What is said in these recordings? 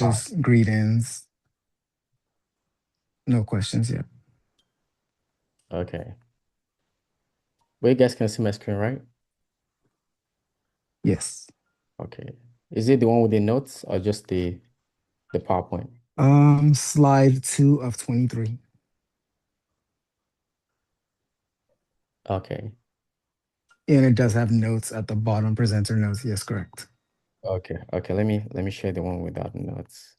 All just greetings. No questions yet. right. Okay. Well, you guys can see my screen, right? Yes. Okay. Is it the one with the notes or just the PowerPoint? Slide 2 of 23. Okay. And it does have notes at the bottom, presenter notes. Yes, correct. Okay. Okay. Let me share the one without notes.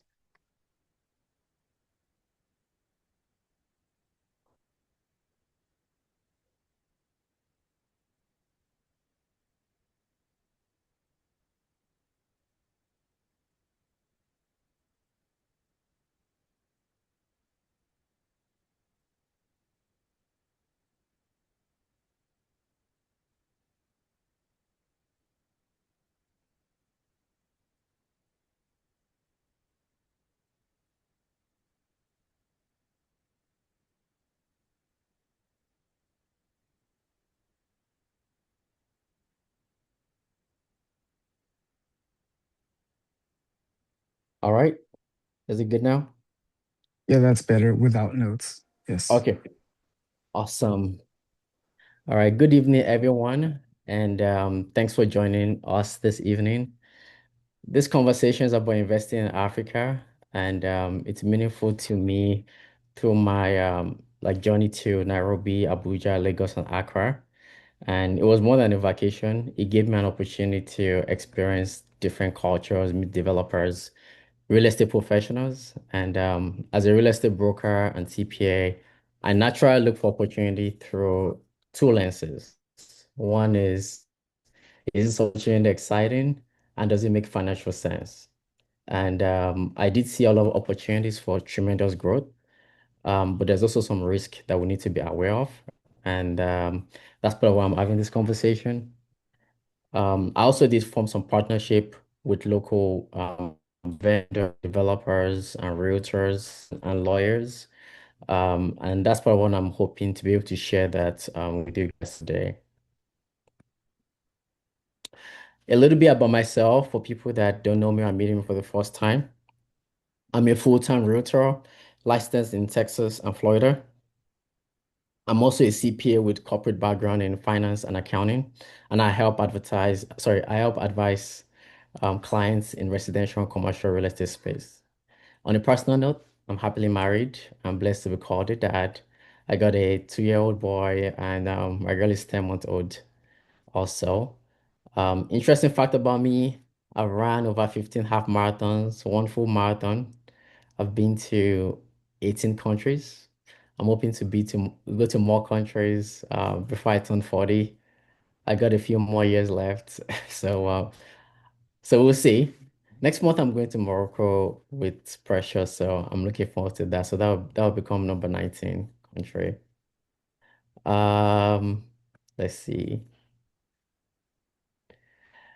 All right. Is it good now? Yeah, that's better without notes. Yes. Okay. Awesome. All right. Good evening, everyone. And thanks for joining us this evening. This conversation is about investing in Africa, and it's meaningful to me through my like journey to Nairobi, Abuja, Lagos, and Accra. And it was more than a vacation. It gave me an opportunity to experience different cultures, meet developers, real estate professionals, and as a real estate broker and CPA, I naturally look for opportunity through two lenses. One is this opportunity exciting, and does it make financial sense? And I did see a lot of opportunities for tremendous growth, but there's also some risk that we need to be aware of. And that's part of why I'm having this conversation. I also did form some partnership with local vendor developers and realtors and lawyers. And that's part of what I'm hoping to be able to share that with you guys today. A little bit about myself for people that don't know me or meeting me for the first time. I'm a full-time realtor licensed in Texas and Florida. I'm also a CPA with corporate background in finance and accounting, and I help advise clients in residential and commercial real estate space. On a personal note, I'm happily married. I'm blessed to be called a dad. I got a 2-year-old boy and my girl is 10-month-old also. Interesting fact about me, I've ran over 15 half marathons, one full marathon. I've been to 18 countries. I'm hoping to go to more countries before I turn 40. I got a few more years left. So we'll see. Next month I'm going to Morocco with Precious, so I'm looking forward to that. So that'll become number 19 country. Um, let's see.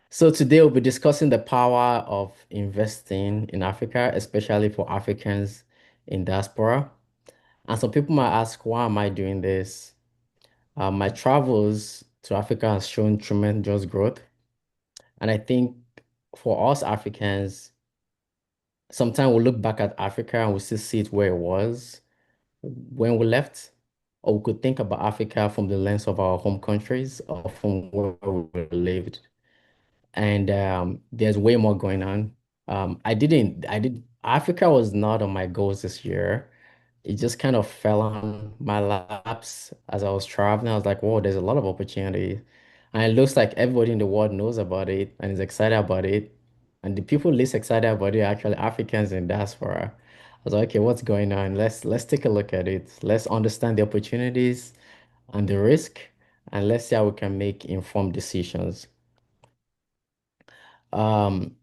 So today we'll be discussing the power of investing in Africa, especially for Africans in diaspora. And some people might ask, why am I doing this? My travels to Africa has shown tremendous growth. And I think for us Africans, sometimes we look back at Africa and we still see it where it was when we left. Or we could think about Africa from the lens of our home countries or from where we lived. And there's way more going on. Africa was not on my goals this year. It just kind of fell on my laps as I was traveling. I was like, whoa, there's a lot of opportunity. And it looks like everybody in the world knows about it and is excited about it. And the people least excited about it are actually Africans in diaspora. I was like, okay, what's going on? Let's take a look at it. Let's understand the opportunities and the risk, and let's see how we can make informed decisions. Um,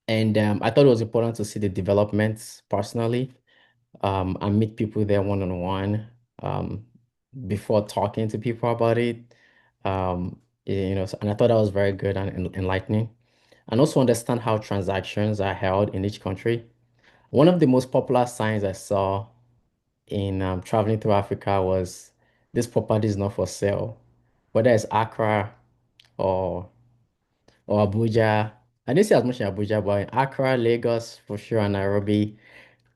and I thought it was important to see the developments personally and meet people there one-on-one um, before talking to people about it. And I thought that was very good and enlightening. And also understand how transactions are held in each country. One of the most popular signs I saw in traveling through Africa was this property is not for sale, whether it's Accra or or Abuja. I didn't see as much in Abuja, but in Accra, Lagos, for sure, and Nairobi,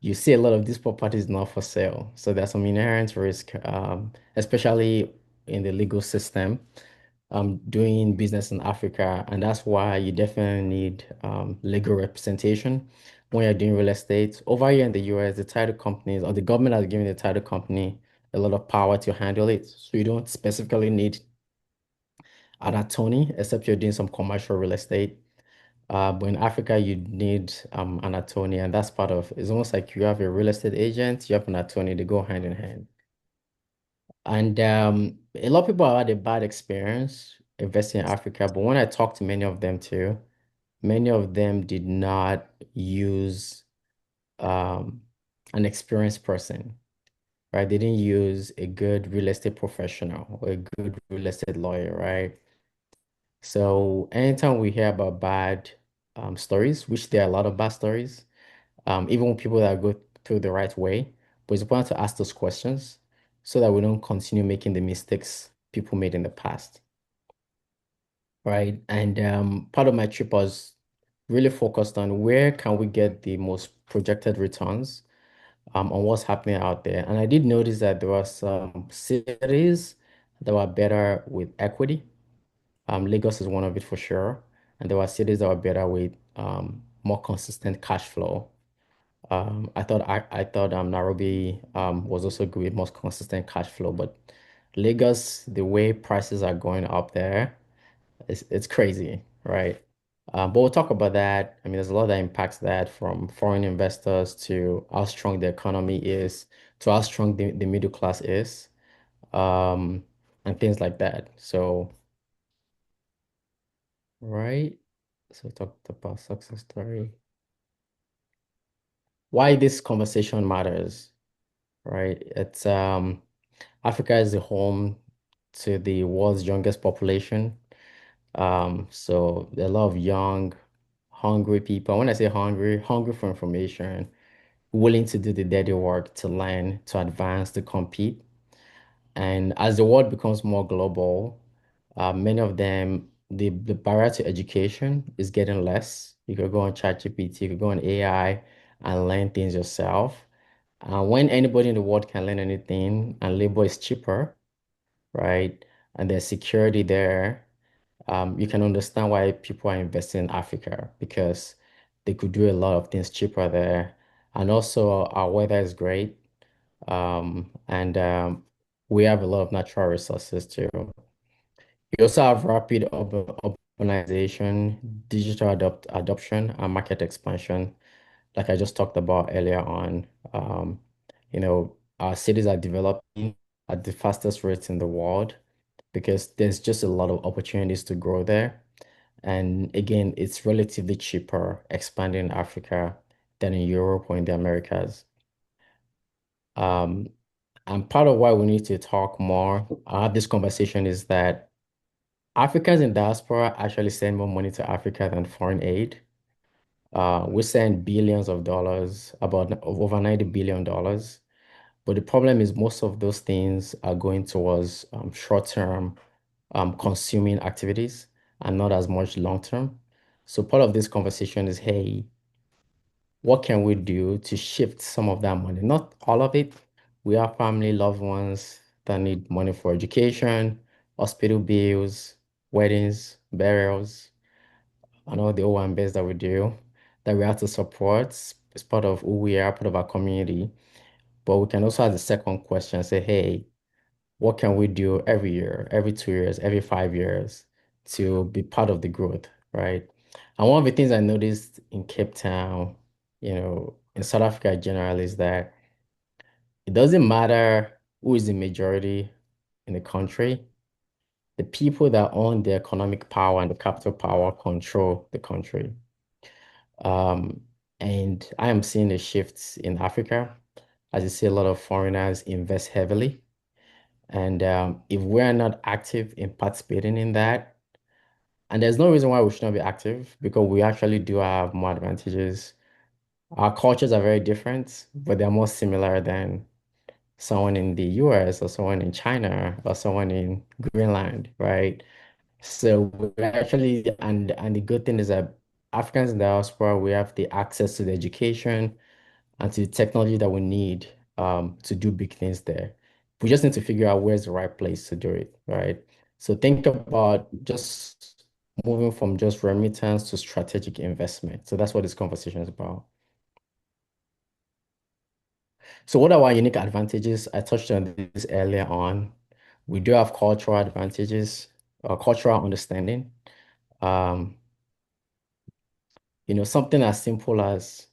you see a lot of these properties not for sale. So there's some inherent risk, especially in the legal system, doing business in Africa. And that's why you definitely need legal representation when you're doing real estate. Over here in the US, the title companies or the government has given the title company a lot of power to handle it. So you don't specifically need an attorney, except you're doing some commercial real estate. But in Africa, you need an attorney, and that's part of it's almost like you have a real estate agent, you have an attorney, they go hand in hand. And a lot of people have had a bad experience investing in Africa, but when I talk to many of them too, many of them did not use um, an experienced person, right? They didn't use a good real estate professional or a good real estate lawyer, right? So anytime we hear about bad stories, which there are a lot of bad stories, even with people that go through the right way, but it's important to ask those questions so that we don't continue making the mistakes people made in the past, right? And part of my trip was really focused on where can we get the most projected returns on what's happening out there. And I did notice that there were some cities that were better with equity. Lagos is one of it for sure. And there were cities that were better with more consistent cash flow. I thought Nairobi was also good with most consistent cash flow, but Lagos, the way prices are going up there, it's crazy, right? But we'll talk about that. I mean, there's a lot that impacts that from foreign investors to how strong the economy is, to how strong the middle class is, um, and things like that. So, right. So talked about success story. Why this conversation matters, right? It's Africa is the home to the world's youngest population. So there are a lot of young, hungry people. When I say hungry, hungry for information, willing to do the dirty work, to learn, to advance, to compete. And as the world becomes more global, many of them, the barrier to education is getting less. You could go on ChatGPT, you could go on AI and learn things yourself. When anybody in the world can learn anything and labor is cheaper, right? And there's security there. You can understand why people are investing in Africa because they could do a lot of things cheaper there. And also, our weather is great. And we have a lot of natural resources too. You also have rapid urbanization, digital adoption, and market expansion, like I just talked about earlier on. Our cities are developing at the fastest rates in the world because there's just a lot of opportunities to grow there. And again, it's relatively cheaper expanding in Africa than in Europe or in the Americas. Um, and part of why we need to talk more, have this conversation is that Africans in diaspora actually send more money to Africa than foreign aid. We send billions of dollars, about over $90 billion. But the problem is most of those things are going towards short-term consuming activities and not as much long-term. So part of this conversation is, hey, what can we do to shift some of that money? Not all of it. We have family, loved ones that need money for education, hospital bills, weddings, burials, and all the O&Bs that we do that we have to support. It's part of who we are, part of our community. But we can also ask the second question, say, hey, what can we do every year, every 2 years, every 5 years to be part of the growth, right? And one of the things I noticed in Cape Town, in South Africa in general, is that it doesn't matter who is the majority in the country. The people that own the economic power and the capital power control the country. Um, and I am seeing a shift in Africa. As you see, a lot of foreigners invest heavily. And if we're not active in participating in that, and there's no reason why we should not be active because we actually do have more advantages. Our cultures are very different, but they're more similar than someone in the US or someone in China or someone in Greenland, right? So we actually, and the good thing is that Africans in diaspora, we have the access to the education and to the technology that we need to do big things there. We just need to figure out where's the right place to do it, right? So think about just moving from just remittance to strategic investment. So that's what this conversation is about. So what are our unique advantages? I touched on this earlier on. We do have cultural advantages, cultural understanding. Um, something as simple as,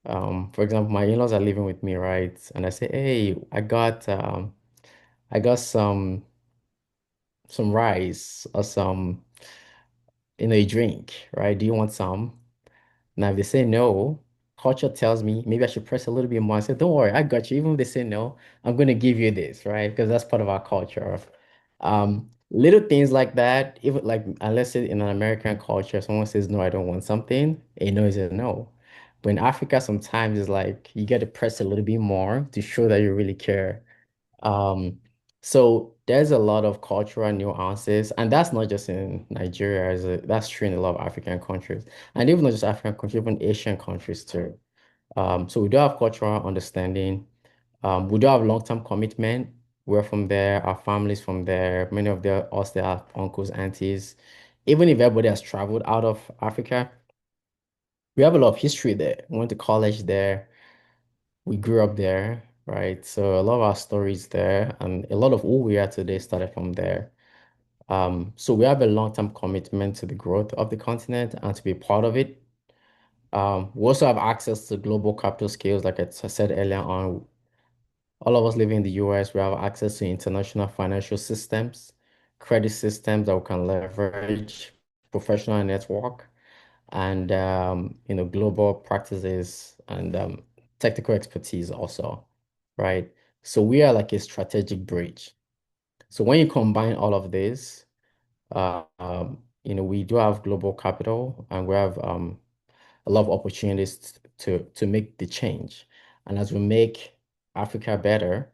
for example, my in-laws are living with me, right? And I say, hey, I got some rice or some, a drink, right? Do you want some? Now, if they say no, culture tells me maybe I should press a little bit more. I say, don't worry, I got you. Even if they say no, I'm going to give you this, right? Because that's part of our culture. Little things like that, even like, unless it's in an American culture, someone says, no, I don't want something, a no is a no. But in Africa, sometimes it's like you get to press a little bit more to show that you really care. Um, so there's a lot of cultural nuances, and that's not just in Nigeria, that's true in a lot of African countries, and even not just African countries, even Asian countries too. So we do have cultural understanding. We do have long-term commitment. We're from there, our families from there. Many of us, they have uncles, aunties. Even if everybody has traveled out of Africa, we have a lot of history there. We went to college there. We grew up there, right? So a lot of our stories there and a lot of who we are today started from there. So we have a long-term commitment to the growth of the continent and to be part of it. We also have access to global capital scales, like I said earlier on. All of us living in the US, we have access to international financial systems, credit systems that we can leverage, professional network, and global practices and technical expertise also, right? So we are like a strategic bridge. So when you combine all of this, we do have global capital and we have a lot of opportunities to make the change. And as we make Africa better,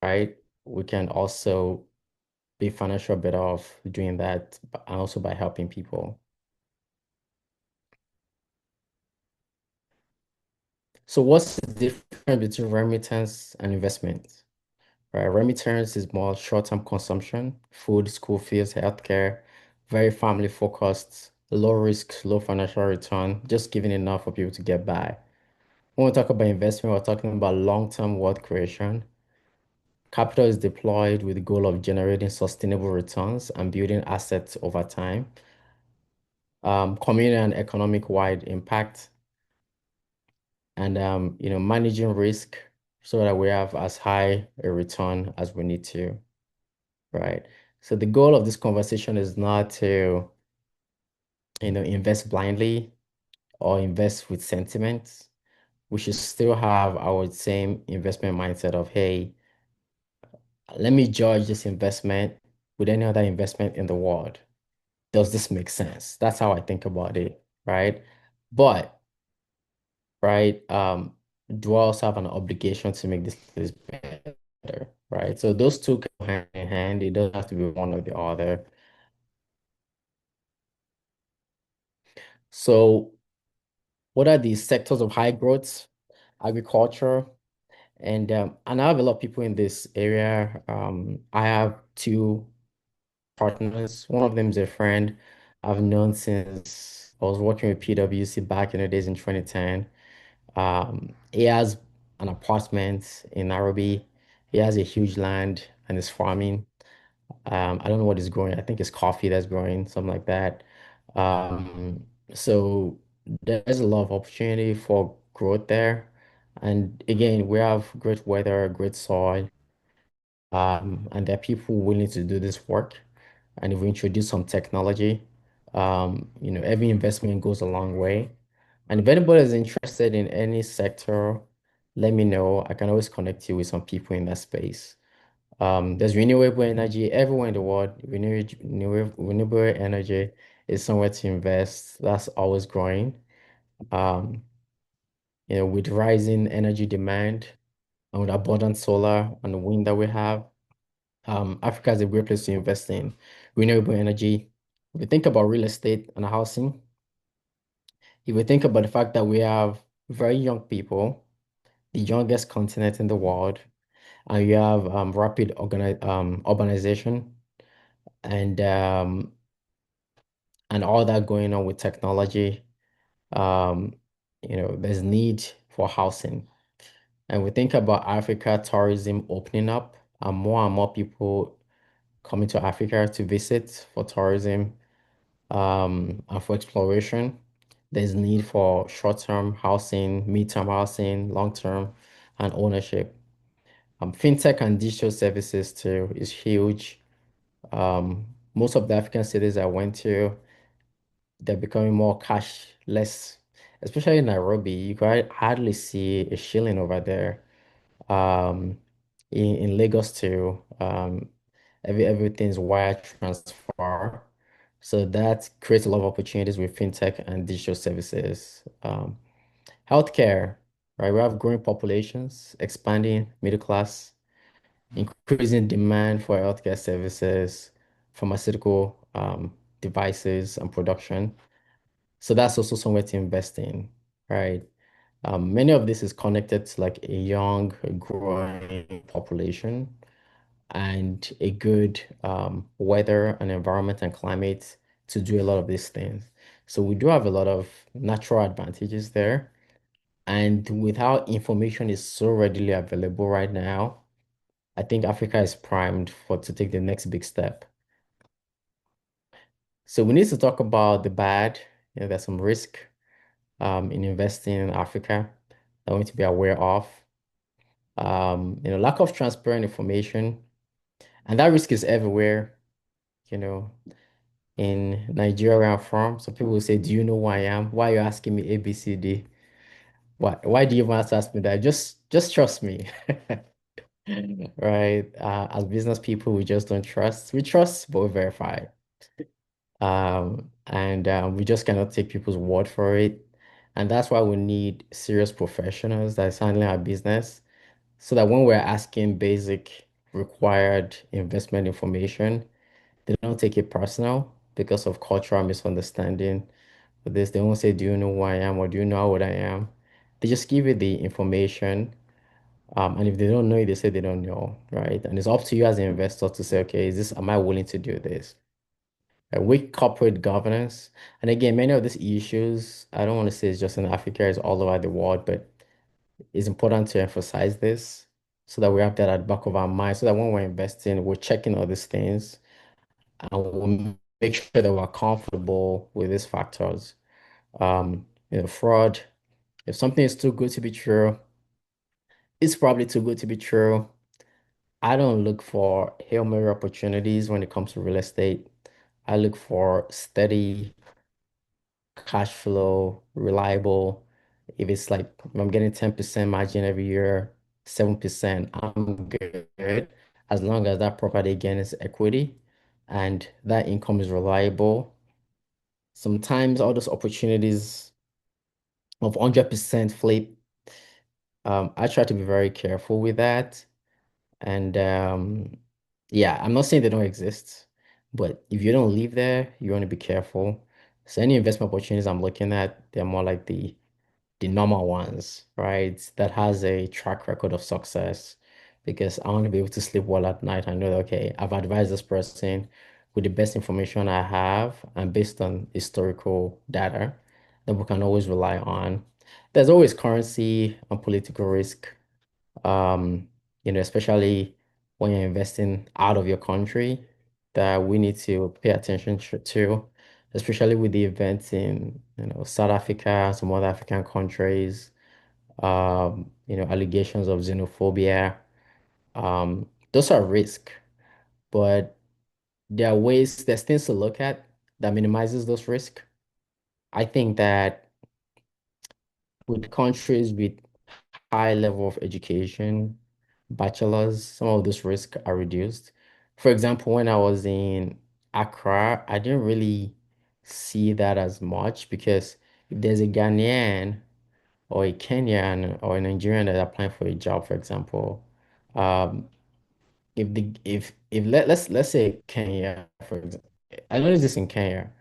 right, we can also be financially better off doing that, and also by helping people. So what's the difference between remittance and investment? Right, remittance is more short-term consumption, food, school fees, healthcare, very family focused, low risk, low financial return, just giving enough for people to get by. When we talk about investment, we're talking about long-term wealth creation. Capital is deployed with the goal of generating sustainable returns and building assets over time. Community and economic wide impact, and managing risk so that we have as high a return as we need to, right? So the goal of this conversation is not to, invest blindly or invest with sentiment. We should still have our same investment mindset of, hey, let me judge this investment with any other investment in the world. Does this make sense? That's how I think about it, right? But right? Do I also have an obligation to make this place better, right? So those two go hand in hand. It doesn't have to be one or the other. So what are the sectors of high growth? Agriculture, and I have a lot of people in this area. I have two partners. One of them is a friend I've known since I was working with PwC back in the days in 2010. He has an apartment in Nairobi. He has a huge land and is farming. I don't know what is growing. I think it's coffee that's growing, something like that. So there's a lot of opportunity for growth there. And again, we have great weather, great soil, and there are people willing to do this work. And if we introduce some technology, every investment goes a long way. And if anybody is interested in any sector, let me know. I can always connect you with some people in that space. There's renewable energy everywhere in the world. Renewable energy is somewhere to invest. That's always growing. Um, with rising energy demand and with abundant solar and wind that we have, Africa is a great place to invest in renewable energy. If we think about real estate and housing, if we think about the fact that we have very young people, the youngest continent in the world, and you have rapid urbanization and all that going on with technology, um, there's need for housing. And we think about Africa tourism opening up and more people coming to Africa to visit for tourism and for exploration. There's need for short-term housing, mid-term housing, long-term, and ownership. Fintech and digital services too is huge. Most of the African cities I went to, they're becoming more cashless, especially in Nairobi. You can hardly see a shilling over there. Um, in Lagos too, everything's wire transfer. So that creates a lot of opportunities with fintech and digital services. Healthcare, right? We have growing populations, expanding middle class, increasing demand for healthcare services, pharmaceutical devices and production. So that's also somewhere to invest in, right? Many of this is connected to like a young, growing population and a good weather and environment and climate to do a lot of these things. So we do have a lot of natural advantages there. And with how information is so readily available right now, I think Africa is primed for to take the next big step. So we need to talk about the bad. There's some risk in investing in Africa that we need to be aware of. Lack of transparent information, and that risk is everywhere. You know, in Nigeria where I'm from, some people will say, "Do you know who I am? Why are you asking me A, B, C, D? Why do you want to ask me that? Just trust me." Right? As business people, we just don't trust. We trust, but we verify. And we just cannot take people's word for it. And that's why we need serious professionals that's handling our business so that when we're asking basic required investment information, they don't take it personal because of cultural misunderstanding. With this, they won't say, "Do you know who I am?" or "Do you know how old I am?" They just give you the information. And if they don't know it, they say they don't know, right? And it's up to you as an investor to say, okay, am I willing to do this? Weak corporate governance. And again, many of these issues, I don't want to say it's just in Africa, it's all over the world, but it's important to emphasize this so that we have that at the back of our mind, so that when we're investing, we're checking all these things and we'll make sure that we're comfortable with these factors. Fraud. If something is too good to be true, it's probably too good to be true. I don't look for Hail Mary opportunities when it comes to real estate. I look for steady cash flow, reliable. If it's like if I'm getting 10% margin every year, 7%, I'm good. As long as that property again is equity and that income is reliable. Sometimes all those opportunities of 100% flip, I try to be very careful with that. And yeah, I'm not saying they don't exist, but if you don't live there, you want to be careful. So any investment opportunities I'm looking at, they're more like the normal ones, right? That has a track record of success because I want to be able to sleep well at night. I know that, okay, I've advised this person with the best information I have and based on historical data that we can always rely on. There's always currency and political risk, um, especially when you're investing out of your country that we need to pay attention to, especially with the events in, South Africa, some other African countries, allegations of xenophobia. Those are risk, but there's things to look at that minimizes those risks. I think that with countries with high level of education, bachelors, some of those risks are reduced. For example, when I was in Accra, I didn't really see that as much because if there's a Ghanaian or a Kenyan or a Nigerian that applying for a job, for example, um, if the if let's say Kenya, for example. I noticed this in Kenya.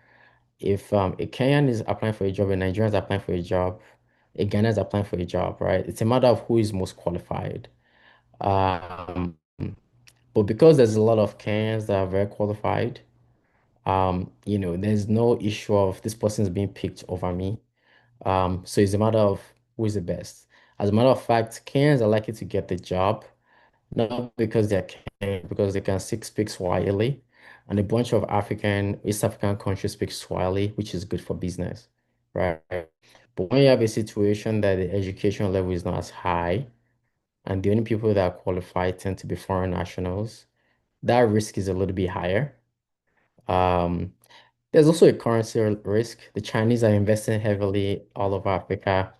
If a Kenyan is applying for a job, a Nigerian is applying for a job, a Ghanaian is applying for a job, right? It's a matter of who is most qualified. Um, but because there's a lot of Kenyans that are very qualified, there's no issue of this person is being picked over me. So it's a matter of who is the best. As a matter of fact, Kenyans are likely to get the job, not because they're Kenyan, because they can speak Swahili. And a bunch of East African countries speak Swahili, which is good for business, right? But when you have a situation that the education level is not as high, and the only people that are qualified tend to be foreign nationals, that risk is a little bit higher. Um, there's also a currency risk. The Chinese are investing heavily all over Africa.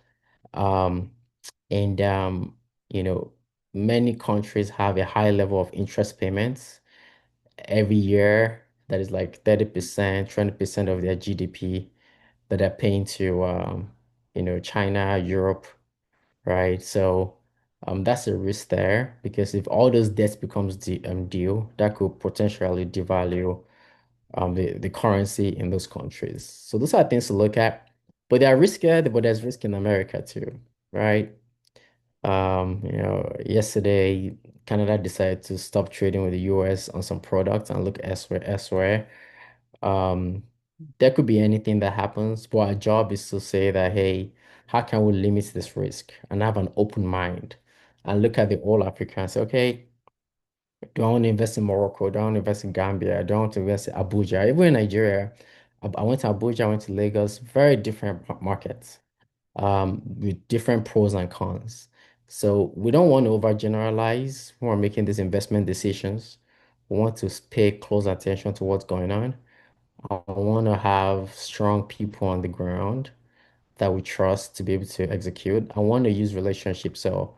Um, and you know, many countries have a high level of interest payments every year. That is like 30%, 20% of their GDP that they're paying to China, Europe, right? So that's a risk there because if all those debts becomes due, that could potentially devalue the currency in those countries. So those are things to look at. But they are riskier, but there's risk in America too, right? Yesterday Canada decided to stop trading with the US on some products and look elsewhere. Um, there could be anything that happens, but our job is to say that, hey, how can we limit this risk and have an open mind and look at the whole Africa and say, okay, do I want to invest in Morocco? Do I want to invest in Gambia? Do I want to invest in Abuja? Even in Nigeria, I went to Abuja, I went to Lagos, very different markets with different pros and cons. So we don't want to overgeneralize when we're making these investment decisions. We want to pay close attention to what's going on. I want to have strong people on the ground that we trust to be able to execute. I want to use relationships. So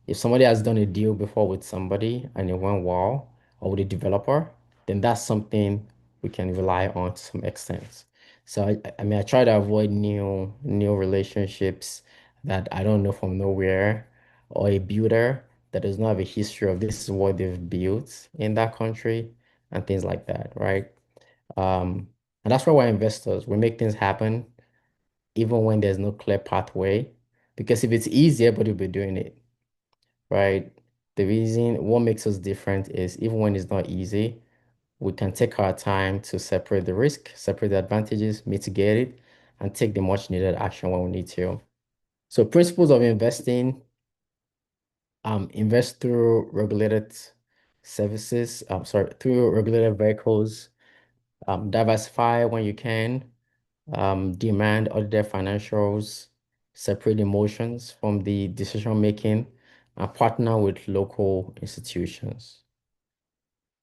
if somebody has done a deal before with somebody and it went well, or with a developer, then that's something we can rely on to some extent. So I mean, I try to avoid new relationships that I don't know from nowhere, or a builder that does not have a history of this is what they've built in that country and things like that, right? Um, and that's why we're investors. We make things happen even when there's no clear pathway. Because if it's easy, everybody will be doing it, right? The reason what makes us different is even when it's not easy, we can take our time to separate the risk, separate the advantages, mitigate it, and take the much needed action when we need to. So principles of investing, invest through regulated services, through regulated vehicles, diversify when you can, demand audited financials, separate emotions from the decision making, and partner with local institutions,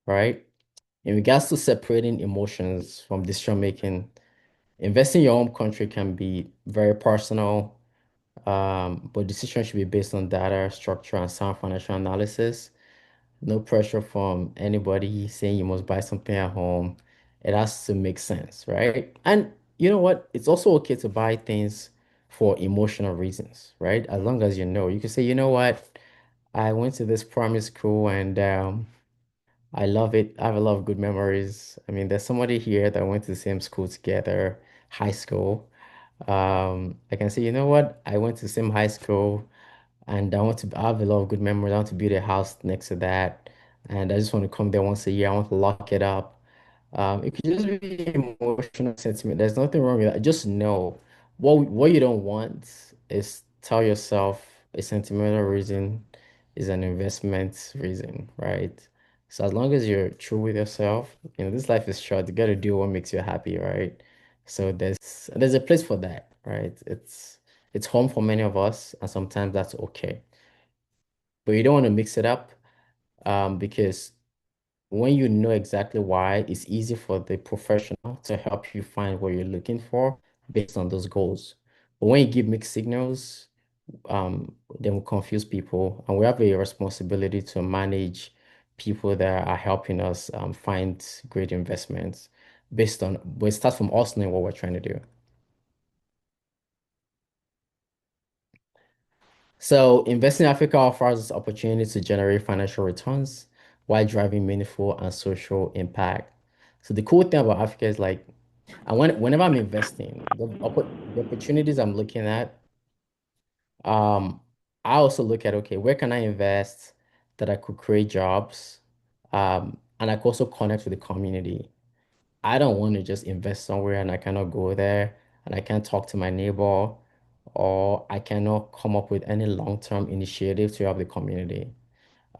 right? In regards to separating emotions from decision making, investing in your home country can be very personal, but decisions should be based on data, structure, and sound financial analysis. No pressure from anybody saying you must buy something at home. It has to make sense, right? And you know what? It's also okay to buy things for emotional reasons, right? As long as you know, you can say, you know what? I went to this primary school and I love it. I have a lot of good memories. I mean, there's somebody here that went to the same school together, high school. I can say, you know what? I went to the same high school. And I have a lot of good memories. I want to build a house next to that. And I just want to come there once a year. I want to lock it up. It could just be emotional sentiment. There's nothing wrong with that. Just know what you don't want is tell yourself a sentimental reason is an investment reason, right? So as long as you're true with yourself, this life is short. You got to do what makes you happy, right? So there's a place for that, right? It's home for many of us, and sometimes that's okay. But you don't want to mix it up, because when you know exactly why, it's easy for the professional to help you find what you're looking for based on those goals. But when you give mixed signals, then we confuse people, and we have a responsibility to manage people that are helping us find great investments but it starts from us knowing what we're trying to do. So investing in Africa offers us opportunity to generate financial returns while driving meaningful and social impact. So the cool thing about Africa is like, whenever I'm investing, the opportunities I'm looking at, um, I also look at, okay, where can I invest that I could create jobs, and I could also connect with the community. I don't want to just invest somewhere and I cannot go there and I can't talk to my neighbor or I cannot come up with any long-term initiative to help the community.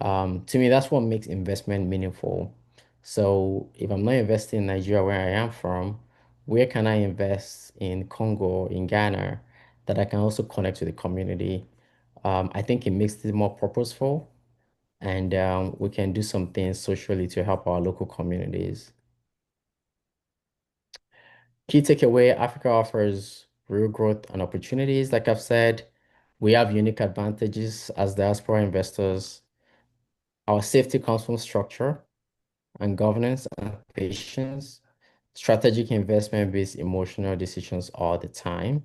To me, that's what makes investment meaningful. So if I'm not investing in Nigeria where I am from, where can I invest in Congo, in Ghana, that I can also connect with the community? I think it makes it more purposeful and we can do some things socially to help our local communities. Key takeaway, Africa offers real growth and opportunities. Like I've said, we have unique advantages as diaspora investors. Our safety comes from structure and governance and patience. Strategic investment based emotional decisions all the time.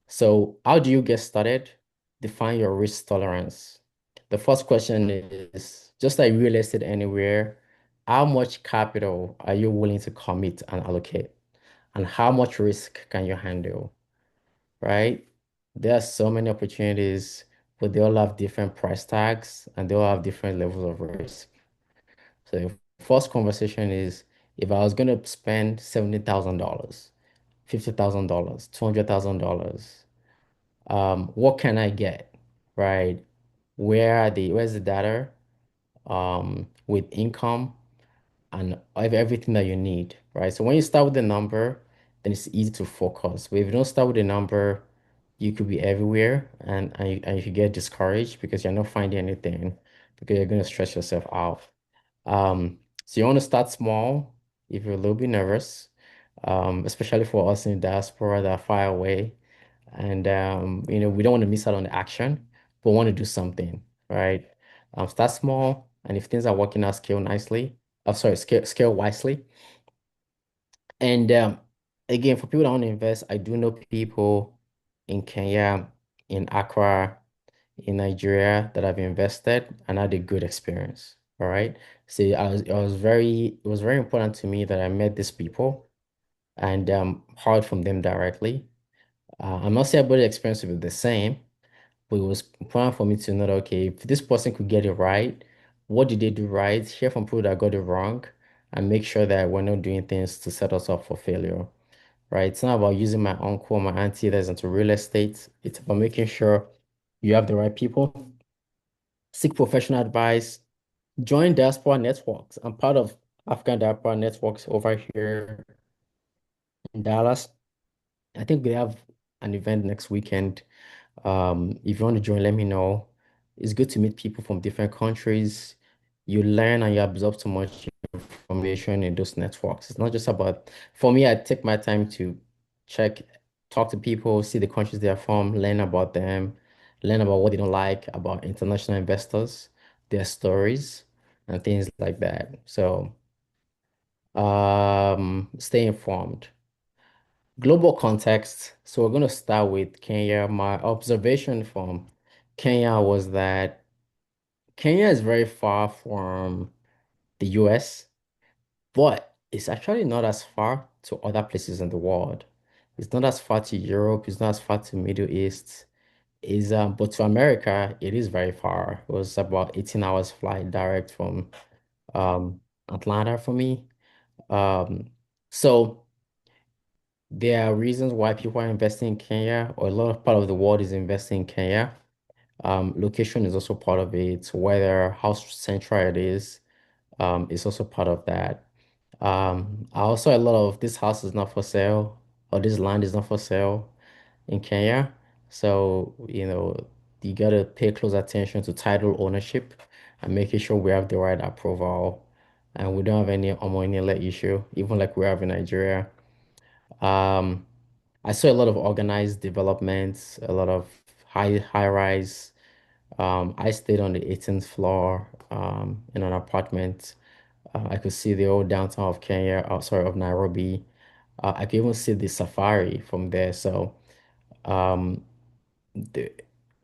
So, how do you get started? Define your risk tolerance. The first question is just like real estate anywhere, how much capital are you willing to commit and allocate? And how much risk can you handle? Right? There are so many opportunities, but they all have different price tags and they all have different levels of risk. So the first conversation is if I was going to spend $70,000, $50,000, $200,000, what can I get? Right? Where's the data? With income and everything that you need, right? So when you start with the number, then it's easy to focus. But if you don't start with a number, you could be everywhere and you could get discouraged because you're not finding anything because you're going to stress yourself out. So you want to start small if you're a little bit nervous, especially for us in diaspora that are far away. And we don't want to miss out on the action, but want to do something, right? Start small, and if things are working out, scale nicely. Oh, sorry, scale wisely. And again, for people that want to invest, I do know people in Kenya, in Accra, in Nigeria that have invested and had a good experience. All right. So it was very important to me that I met these people and heard from them directly. I'm not saying everybody's experience will be the same, but it was important for me to know, that, okay, if this person could get it right, what did they do right? Hear from people that got it wrong, and make sure that we're not doing things to set us up for failure, right? It's not about using my uncle or my auntie that's into real estate. It's about making sure you have the right people, seek professional advice, join diaspora networks. I'm part of African diaspora networks over here in Dallas. I think we have an event next weekend. If you want to join, let me know. It's good to meet people from different countries. You learn and you absorb so much information in those networks. It's not just about, for me, I take my time to check, talk to people, see the countries they are from, learn about them, learn about what they don't like, about international investors, their stories, and things like that. So, stay informed. Global context. So we're going to start with Kenya. My observation from Kenya was that Kenya is very far from the US, but it's actually not as far to other places in the world. It's not as far to Europe, it's not as far to Middle East. But to America, it is very far. It was about 18 hours flight direct from um Atlanta for me. Um, so there are reasons why people are investing in Kenya, or a lot of part of the world is investing in Kenya. Location is also part of it. Weather, how central it is also part of that. Also a lot of this house is not for sale, or this land is not for sale in Kenya. So, you gotta pay close attention to title ownership and making sure we have the right approval and we don't have any Omoinele issue, even like we have in Nigeria. Um, I saw a lot of organized developments, a lot of high rise. I stayed on the 18th floor in an apartment. I could see the old downtown of Kenya, sorry, of Nairobi. I could even see the safari from there. So um, the,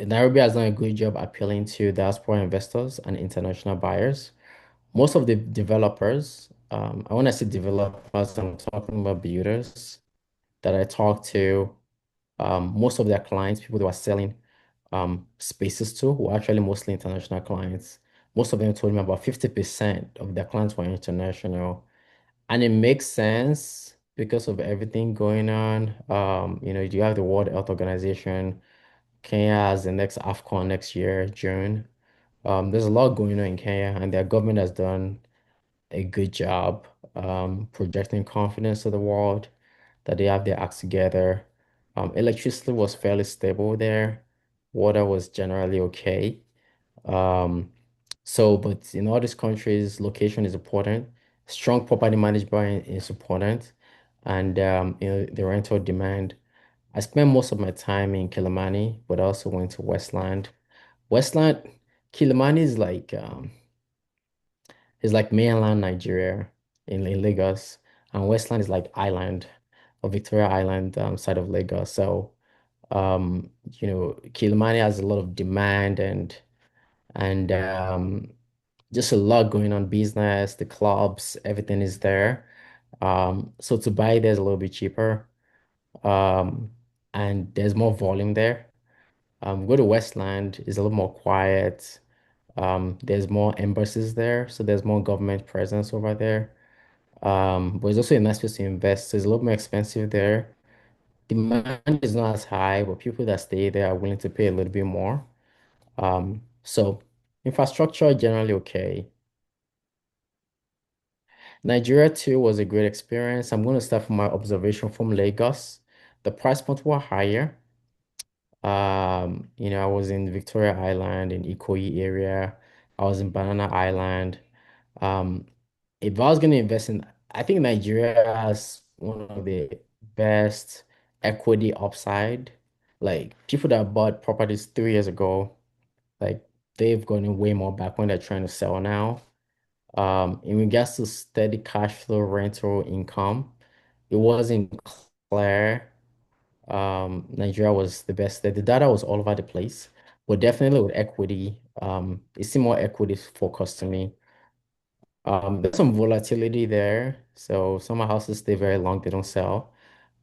Nairobi has done a good job appealing to diaspora investors and international buyers. Most of the developers I want to say developers, I'm talking about builders that I talk to. Most of their clients, people that were selling spaces to, were actually mostly international clients. Most of them told me about 50% of their clients were international. And it makes sense because of everything going on. You have the World Health Organization. Kenya has the next AFCON next year, June. There's a lot going on in Kenya, and their government has done a good job projecting confidence to the world that they have their acts together. Electricity was fairly stable there. Water was generally okay. Um, but in all these countries, location is important. Strong property management is important, and the rental demand. I spent most of my time in Kilimani, but I also went to Westland. Westland, Kilimani is like mainland Nigeria in Lagos, and Westland is like island or Victoria Island side of Lagos. So Kilimani has a lot of demand and just a lot going on business, the clubs, everything is there. So to buy there's a little bit cheaper. Um, and there's more volume there. Go to Westland is a little more quiet. There's more embassies there, so there's more government presence over there. But it's also a nice place to invest. So it's a little more expensive there. Demand is not as high, but people that stay there are willing to pay a little bit more. So infrastructure generally okay. Nigeria too was a great experience. I'm going to start from my observation from Lagos. The price points were higher. I was in Victoria Island in Ikoyi area. I was in Banana Island. Um, if I was going to invest in, I think Nigeria has one of the best equity upside. Like people that bought properties 3 years ago, like they've gotten way more back when they're trying to sell now. In regards to steady cash flow rental income, it wasn't clear. Nigeria was the best. The data was all over the place, but definitely with equity, it seemed more equity focused to me. There's some volatility there. So some houses stay very long, they don't sell.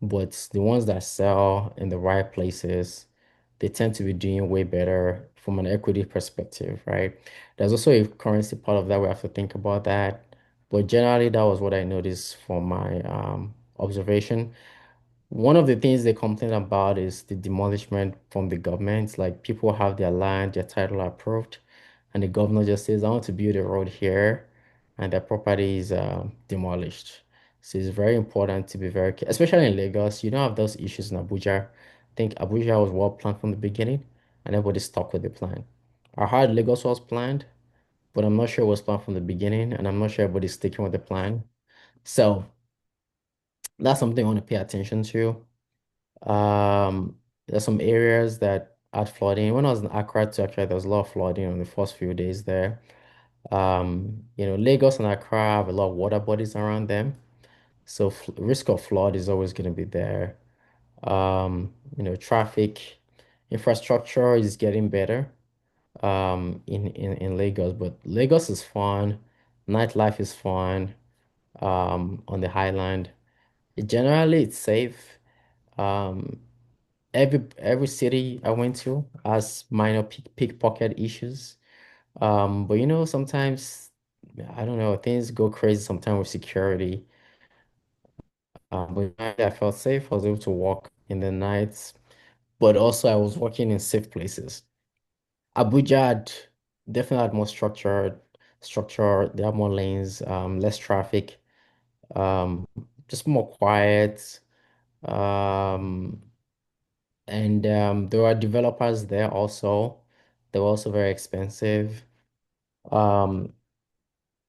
But the ones that sell in the right places, they tend to be doing way better from an equity perspective, right? There's also a currency part of that. We have to think about that. But generally, that was what I noticed from my observation. One of the things they complain about is the demolishment from the government. Like people have their land, their title approved, and the governor just says, I want to build a road here, and their property is demolished. So it's very important to be very careful, especially in Lagos. You don't have those issues in Abuja. I think Abuja was well planned from the beginning, and everybody stuck with the plan. I heard Lagos was planned, but I'm not sure it was planned from the beginning, and I'm not sure everybody's sticking with the plan. So that's something I want to pay attention to. There's some areas that had flooding. When I was in Accra, to Accra, there was a lot of flooding on the first few days there. Lagos and Accra have a lot of water bodies around them, so f risk of flood is always going to be there. Traffic infrastructure is getting better in Lagos, but Lagos is fun, nightlife is fun on the highland. Generally, it's safe. Um, every city I went to has minor pickpocket issues. But sometimes I don't know, things go crazy sometimes with security. But I felt safe. I was able to walk in the nights, but also I was working in safe places. Abuja definitely had more structure. They have more lanes, less traffic, um, just more quiet. Um, And there are developers there also. They were also very expensive. Um,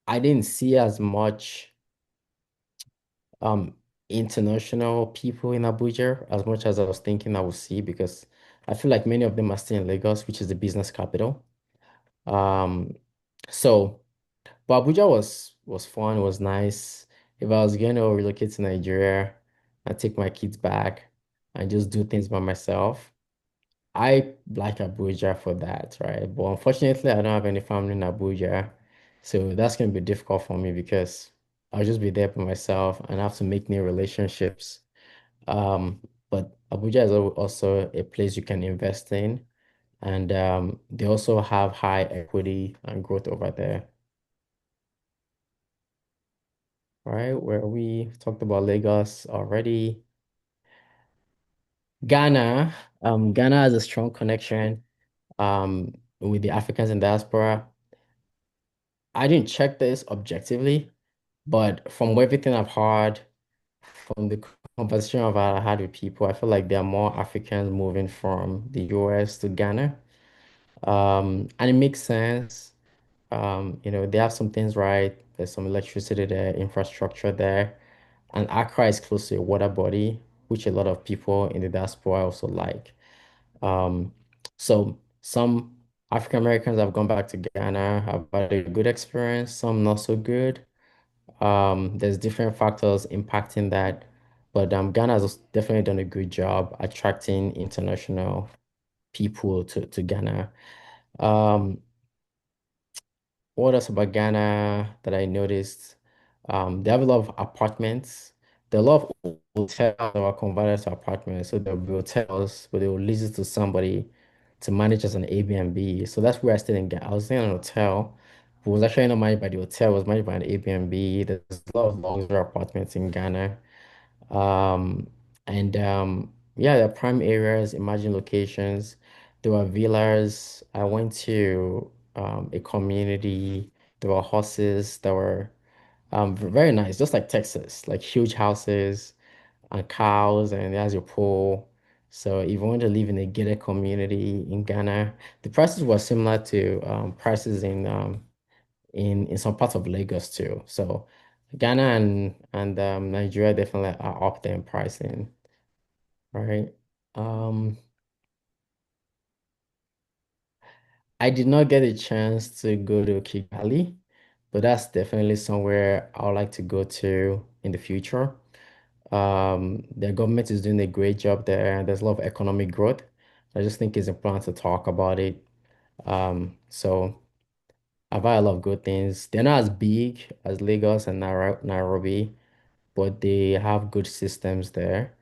I didn't see as much um international people in Abuja as much as I was thinking I would see because I feel like many of them are still in Lagos, which is the business capital. Um, so but Abuja was fun, was nice. If I was going to relocate to Nigeria and take my kids back and just do things by myself. I like Abuja for that, right? But unfortunately, I don't have any family in Abuja. So that's going to be difficult for me because I'll just be there by myself and have to make new relationships. Um, but Abuja is also a place you can invest in, and they also have high equity and growth over there. All right, where we talked about Lagos already. Ghana, Ghana has a strong connection with the Africans in diaspora. I didn't check this objectively, but from everything I've heard, from the conversation I've had with people, I feel like there are more Africans moving from the US to Ghana. And it makes sense. They have some things right. There's some electricity there, infrastructure there. And Accra is close to a water body, which a lot of people in the diaspora also like. Um, so some African Americans have gone back to Ghana, have had a good experience, some not so good. There's different factors impacting that, but Ghana has definitely done a good job attracting international people to Ghana. Um, what else about Ghana that I noticed? They have a lot of apartments. There are a lot of hotels that are converted to apartments. So there'll be hotels, but they will lease it to somebody to manage as an Airbnb. So that's where I stayed in Ghana. I was staying in an hotel, but it was actually not managed by the hotel, it was managed by an Airbnb. There's a lot of luxury apartments in Ghana. Um, and yeah, the prime areas, emerging locations. There were villas. I went to a community. There were horses that were very nice, just like Texas, like huge houses and cows, and there's your pool. So if you want to live in a gated community in Ghana, the prices were similar to prices in some parts of Lagos too. So Ghana and Nigeria definitely are up there in pricing, right? Um, I did not get a chance to go to Kigali, but that's definitely somewhere I would like to go to in the future. The government is doing a great job there, and there's a lot of economic growth. I just think it's important to talk about it. So I've had a lot of good things. They're not as big as Lagos and Nairobi, but they have good systems there,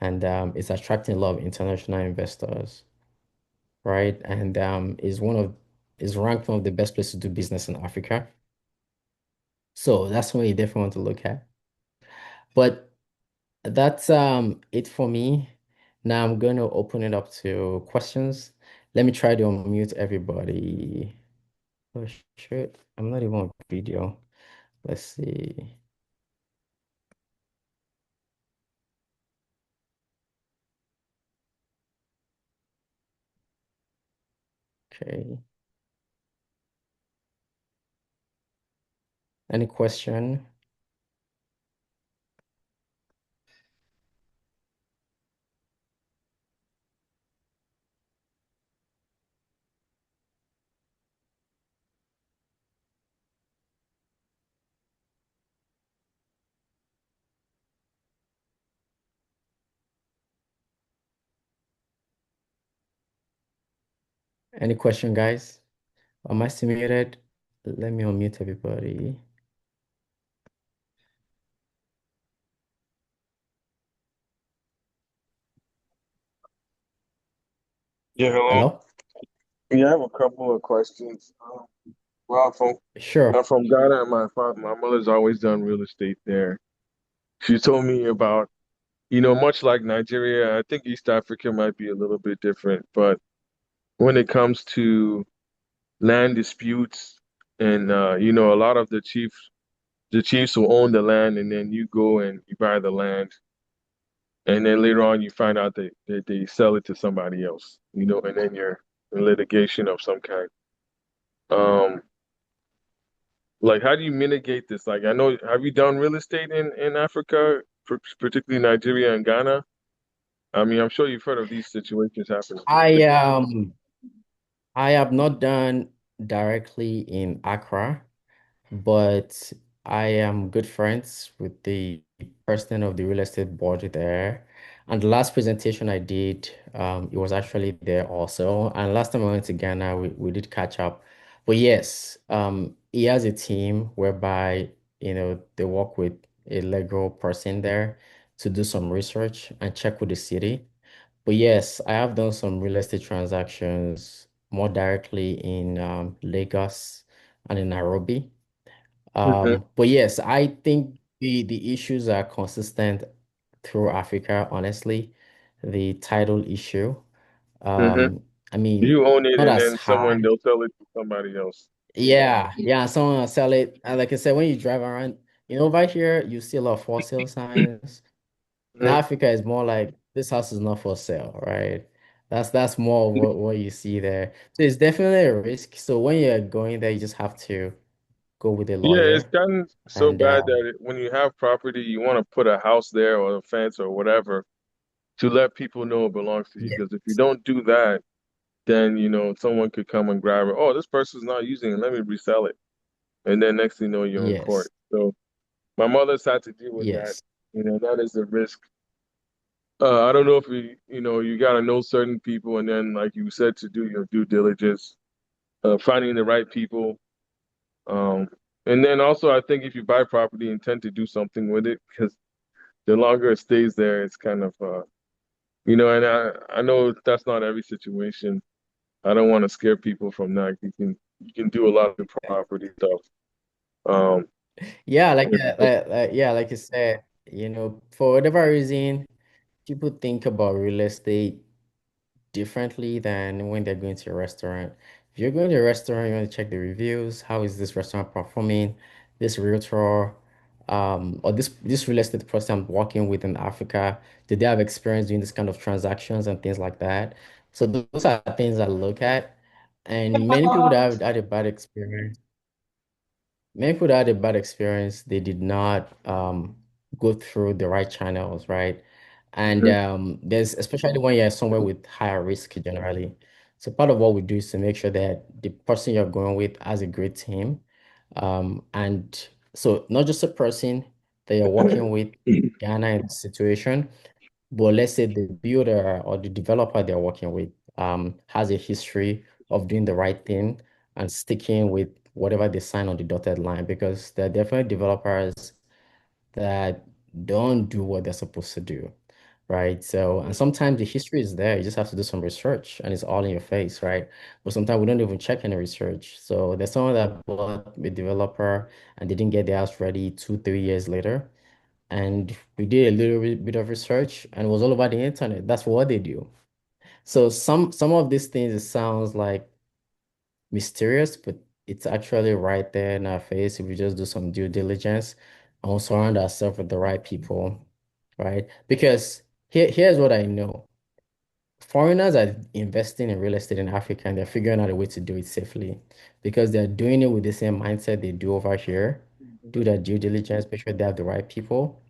and it's attracting a lot of international investors, right? And is ranked one of the best places to do business in Africa. So that's what you definitely want to look at. But that's it for me. Now I'm going to open it up to questions. Let me try to unmute everybody. Oh shit, I'm not even on video. Let's see. Okay. Any question? Any question, guys? Am I still muted? Let me unmute everybody. Yeah, hello. Hello? Yeah, I have a couple of questions. Well, Sure. I'm from Ghana, and my mother's always done real estate there. She told me about, much like Nigeria, I think East Africa might be a little bit different, but when it comes to land disputes and a lot of the chiefs will own the land, and then you go and you buy the land, and then later on you find out that they sell it to somebody else, and then you're in litigation of some kind. Um, Like, how do you mitigate this? Like, I know, have you done real estate in Africa, particularly Nigeria and Ghana? I mean, I'm sure you've heard of these situations happening. I um I have not done directly in Accra, but I am good friends with the president of the real estate board there. And the last presentation I did, it was actually there also. And last time I went to Ghana, we did catch up. But yes, he has a team whereby they work with a legal person there to do some research and check with the city. But yes, I have done some real estate transactions more directly in Lagos and in Nairobi. Hmm. But yes, I think the issues are consistent through Africa, honestly. The title issue, Hmm. um, I mean, You own it, not and as then someone high. they'll sell it to somebody else. Yeah, someone will sell it. And like I said, when you drive around, over here, you see a lot of for sale signs. In Hmm. Africa, it's more like this house is not for sale, right? That's more of what you see there. So it's definitely a risk. So when you're going there, you just have to go with a Yeah, it's lawyer. gotten so And bad that when you have property, you want to put a house there or a fence or whatever to let people know it belongs to you. yeah, Because if you don't do that, then someone could come and grab it. Oh, this person's not using it. Let me resell it. And then next thing you know, you're in court. yes, So my mother's had to deal with that. yes. That is a risk. I don't know if you got to know certain people, and then like you said, to do your due diligence, finding the right people. Um, and then also, I think if you buy property, intend to do something with it, because the longer it stays there, it's kind of and I know that's not every situation. I don't want to scare people from that. You can do a lot of the property stuff. Um, Yeah, but like you said, for whatever reason, people think about real estate differently than when they're going to a restaurant. If you're going to a restaurant, you want to check the reviews. How is this restaurant performing? This realtor, or this real estate person I'm working with in Africa, did they have experience doing this kind of transactions and things like that? So those are things I look at. And many people that have had a bad experience. Many people that had a bad experience, they did not go through the right channels, right? And mhm. there's especially when you're somewhere with higher risk generally. So part of what we do is to make sure that the person you're going with has a great team. And so not just a person that you're working with Ghana in this situation, but let's say the builder or the developer they're working with has a history of doing the right thing and sticking with whatever they sign on the dotted line because there are definitely developers that don't do what they're supposed to do, right? So, and sometimes the history is there. You just have to do some research and it's all in your face, right? But sometimes we don't even check any research. So there's someone that bought a developer and they didn't get their house ready 2, 3 years later. And we did a little bit of research and it was all over the internet. That's what they do. So some of these things it sounds like mysterious, but it's actually right there in our face if we just do some due diligence and we surround ourselves with the right people, right? Because here's what I know. Foreigners are investing in real estate in Africa and they're figuring out a way to do it safely because they're doing it with the same mindset they do over here. Do their due diligence, make sure they have the right people.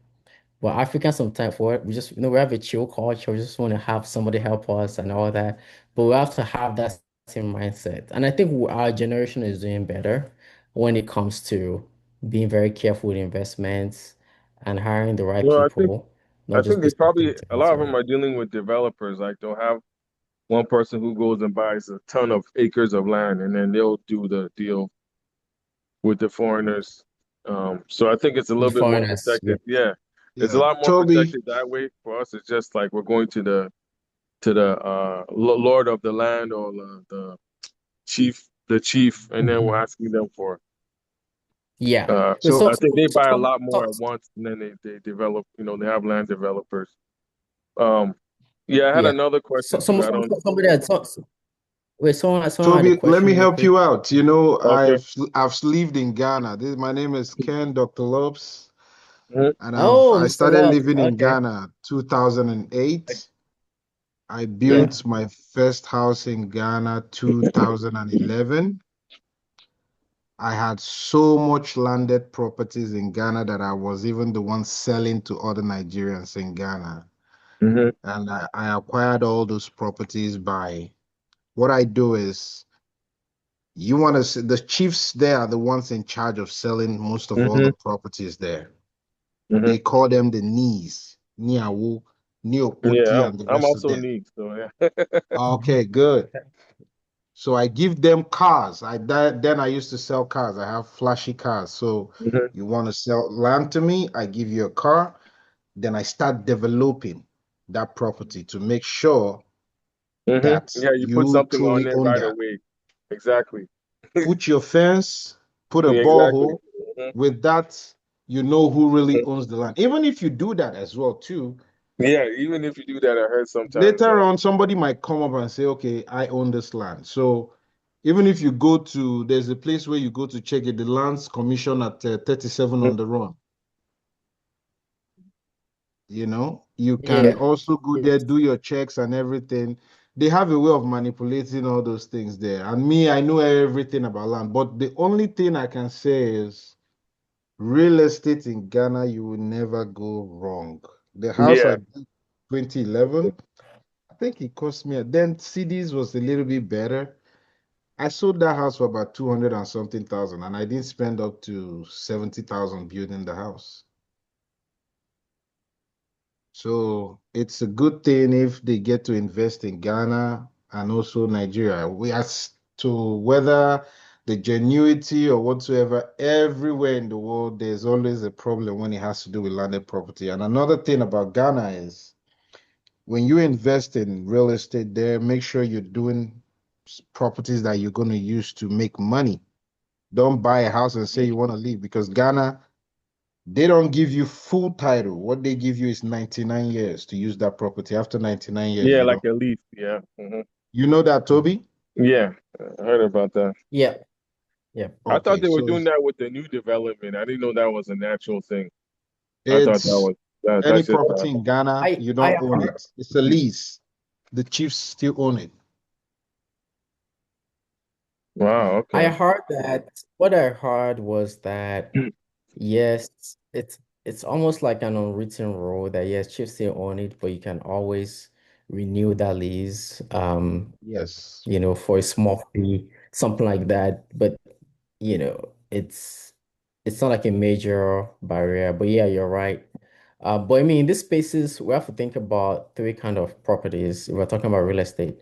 But Africans sometimes for we just we have a chill culture. We just want to have somebody help us and all that. But we have to have that same mindset. And I think our generation is doing better when it comes to being very careful with investments and hiring the right Well, I think people, I not just think they based on probably a sentiments, lot of them right? are dealing with developers. Like they'll have one person who goes and buys a ton of acres of land, and then they'll do the deal with the foreigners. So I think it's a With little the bit more foreigners, yeah. protected. Yeah, it's a Yeah. lot more Toby, protected that way. For us, it's just like we're going to the Lord of the land or the chief, and then we're Mhm. asking them for. Yeah. But I think they buy a lot more so, at once, and then they develop. They have land developers. Um, yeah, I had yeah. another So, question too. I don't. somebody had wait, someone had a Toby, let me question real help quick. you out. Okay. I've lived in Ghana. My name is Ken Dr. Lopes, Mhm. and Oh, I Mr. started Love. living in Okay. Ghana 2008. I Yeah. built my first house in Ghana 2011. I had so much landed properties in Ghana that I was even the one selling to other Nigerians in Ghana. Mhm. And I acquired all those properties by what I do is the chiefs there are the ones in charge of selling most of all the Mhm. properties there. Mhm. They call them the Nis, Niawu, Yeah, Niokoti, I'm and the I'm rest of also them. neat. So yeah. Okay, good. So I give them cars. Then I used to sell cars. I have flashy cars. So Hmm. you want to sell land to me, I give you a car. Then I start developing that property to make sure that Yeah, you put you something on truly there own right that. away. Exactly. Put your fence, put a Yeah, exactly. borehole. With that, you know who really owns the land. Even if you do that as well, too, Yeah, even if you do that, I heard sometimes. later on somebody might come up and say, okay, I own this land. So even if you go to, there's a place where you go to check it, the lands commission at 37 on the run. You can Yeah. also go there, Yes. do your checks and everything. They have a way of manipulating all those things there. And me, I know everything about land. But the only thing I can say is real estate in Ghana, you will never go wrong. The house Yeah, I bought 2011, I think it cost me, then CDs was a little bit better. I sold that house for about 200 and something thousand, and I didn't spend up to 70,000 building the house. So it's a good thing if they get to invest in Ghana and also Nigeria. As to whether the genuity or whatsoever, everywhere in the world, there's always a problem when it has to do with landed property. And another thing about Ghana is when you invest in real estate there, make sure you're doing properties that you're going to use to make money. Don't buy a house and say you want to leave because Ghana, they don't give you full title. What they give you is 99 years to use that property. After 99 years, yeah, you like don't. a leaf. Yeah. You know that, Toby? Yeah, I heard about that. Yeah. Yeah. I thought Okay, they were so doing that with the new development. I didn't know that was a natural thing. I thought that it's was that, any that's just property in Ghana, you I don't have own heard. it. It's a lease. The chiefs still own it. wow, I okay. heard that what I heard was that yes, it's almost like an unwritten rule that yes, chiefs still own it, but you can always renew that lease, Yes. for a small fee, something like that. But it's not like a major barrier. But yeah, you're right. But I mean, in these spaces, we have to think about three kind of properties. If we're talking about real estate.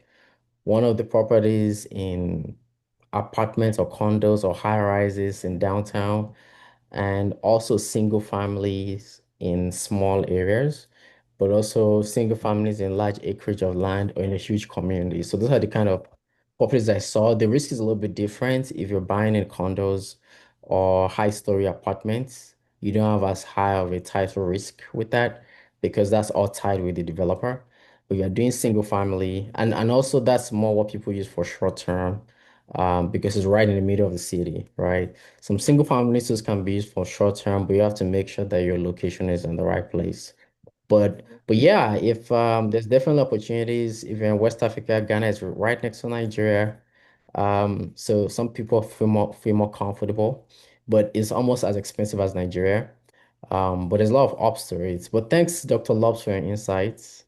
One of the properties in apartments or condos or high rises in downtown, and also single families in small areas, but also single families in large acreage of land or in a huge community. So those are the kind of properties I saw. The risk is a little bit different if you're buying in condos or high story apartments. You don't have as high of a title risk with that because that's all tied with the developer. But you're doing single family, and also that's more what people use for short term, because it's right in the middle of the city, right? Some single family leases can be used for short term, but you have to make sure that your location is in the right place. But yeah, if there's definitely opportunities. If you're in West Africa, Ghana is right next to Nigeria. So some people feel more comfortable, but it's almost as expensive as Nigeria. But there's a lot of ups to it. But thanks, Dr. Lobs, for your insights.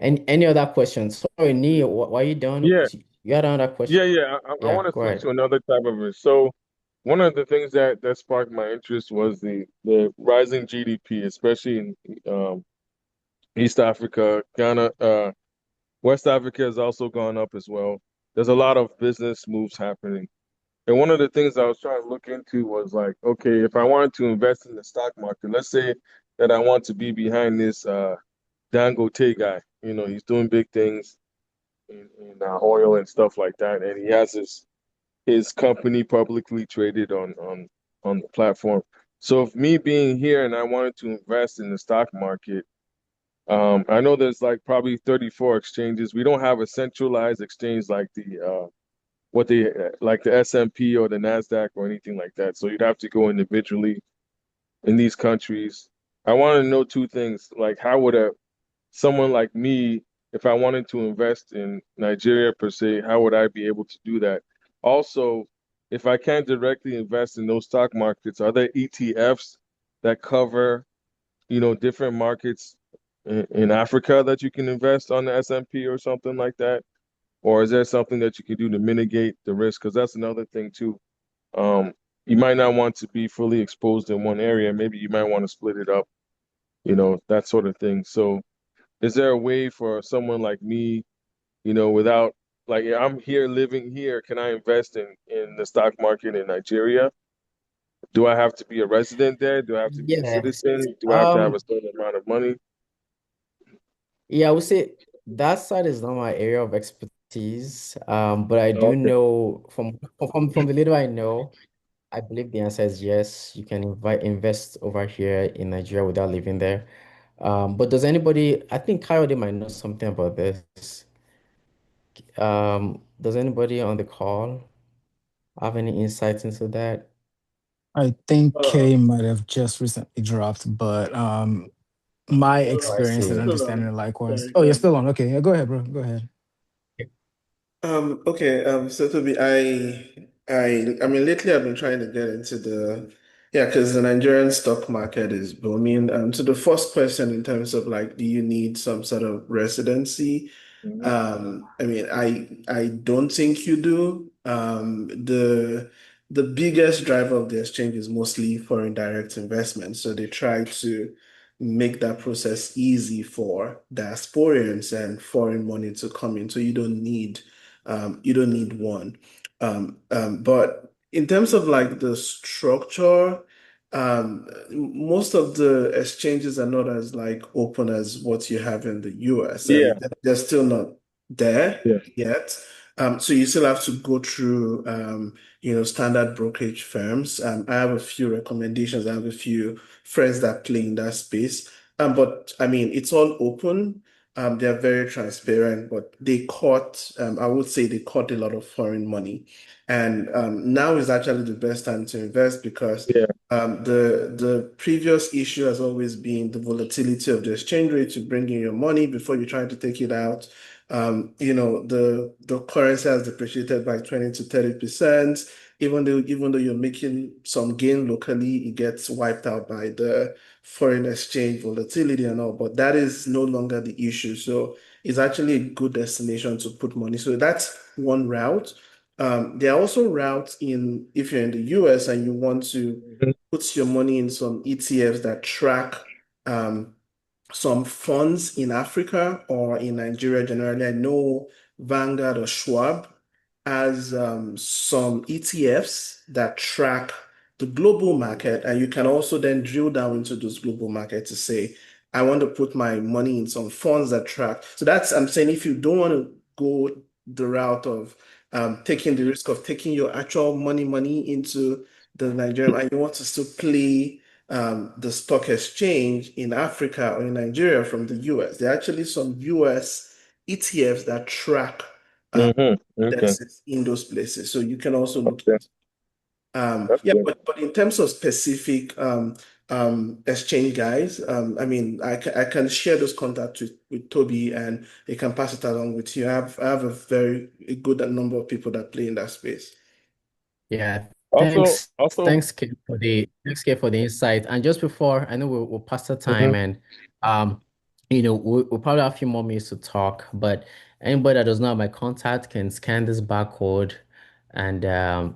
And any other questions? Sorry, Neil, why are you done? Yeah, You had another question? I Yeah, want to go switch ahead. to another type of it. So one of the things that sparked my interest was the rising GDP, especially in East Africa, Ghana, West Africa has also gone up as well. There's a lot of business moves happening. And one of the things I was trying to look into was like, okay, if I wanted to invest in the stock market, let's say that I want to be behind this Dangote guy. He's doing big things in oil and stuff like that, and he has his company publicly traded on the platform. So if me being here and I wanted to invest in the stock market, I know there's like probably 34 exchanges. We don't have a centralized exchange like like the S&P or the Nasdaq or anything like that. So you'd have to go individually in these countries. I want to know two things, like how would a someone like me, if I wanted to invest in Nigeria per se, how would I be able to do that? Also, if I can't directly invest in those stock markets, are there ETFs that cover, different markets in Africa that you can invest on the S&P or something like that? Or is there something that you can do to mitigate the risk? Because that's another thing too. Um, you might not want to be fully exposed in one area. Maybe you might want to split it up, that sort of thing. So is there a way for someone like me, without Like, yeah, I'm here living here. Can I invest in the stock market in Nigeria? Do I have to be a resident there? Do I have to be a Yes. citizen? Do I have to have a Um, certain amount of money? yeah, I would say that side is not my area of expertise. But I do Okay. know from the little I know, I believe the answer is yes. You can invest over here in Nigeria without living there. But does anybody, I think Coyote might know something about this. Does anybody on the call have any insights into that? I think Uh, Kay might have just recently dropped, but my Oh, I experience and see. Still understanding on. likewise. Sorry, Oh, go you're ahead. still on. Okay, yeah, go ahead, bro. Go ahead. Okay, so Toby, I mean, lately I've been trying to get into yeah, because the Nigerian stock market is booming. So the first question in terms of like, do you need some sort of residency? mhm. I mean, I don't think you do. The biggest driver of the exchange is mostly foreign direct investment. So they try to make that process easy for diasporians and foreign money to come in. So you don't need one. But in terms of like the structure, most of the exchanges are not as like open as what you have in the US, Yeah, and they're still not there yeah. yet. So you still have to go through, standard brokerage firms. I have a few recommendations. I have a few friends that play in that space. But I mean, it's all open. They're very transparent, but I would say they caught a lot of foreign money. And now is actually the best time to invest because Yeah. the previous issue has always been the volatility of the exchange rate to bring in your money before you try to take it out. The currency has depreciated by 20 to 30%. Even though you're making some gain locally, it gets wiped out by the foreign exchange volatility and all. But that is no longer the issue. So it's actually a good destination to put money. So that's one route. There are also routes in if you're in the US and you want to Mhm. put your money in some ETFs that track um, some funds in Africa or in Nigeria generally. I know Vanguard or Schwab has some ETFs that track the global market, and you can also then drill down into those global markets to say, I want to put my money in some funds that track. So that's, I'm saying, if you don't want to go the route of taking the risk of taking your actual money into the Nigerian, and you want to still play the stock exchange in Africa or in Nigeria from the US. There are actually some US ETFs that track Okay. indexes in those places. So you can also look Okay. into. That's Yeah, good. but in terms of specific exchange guys, I mean, I can share those contacts with Toby and he can pass it along with you. I have a good number of people that play in that space. Yeah, Also, also, thanks Kate for the insight. And just before, I know we're past the time, mhm. and um, we'll probably have a few more minutes to talk. But anybody that does not have my contact can scan this barcode and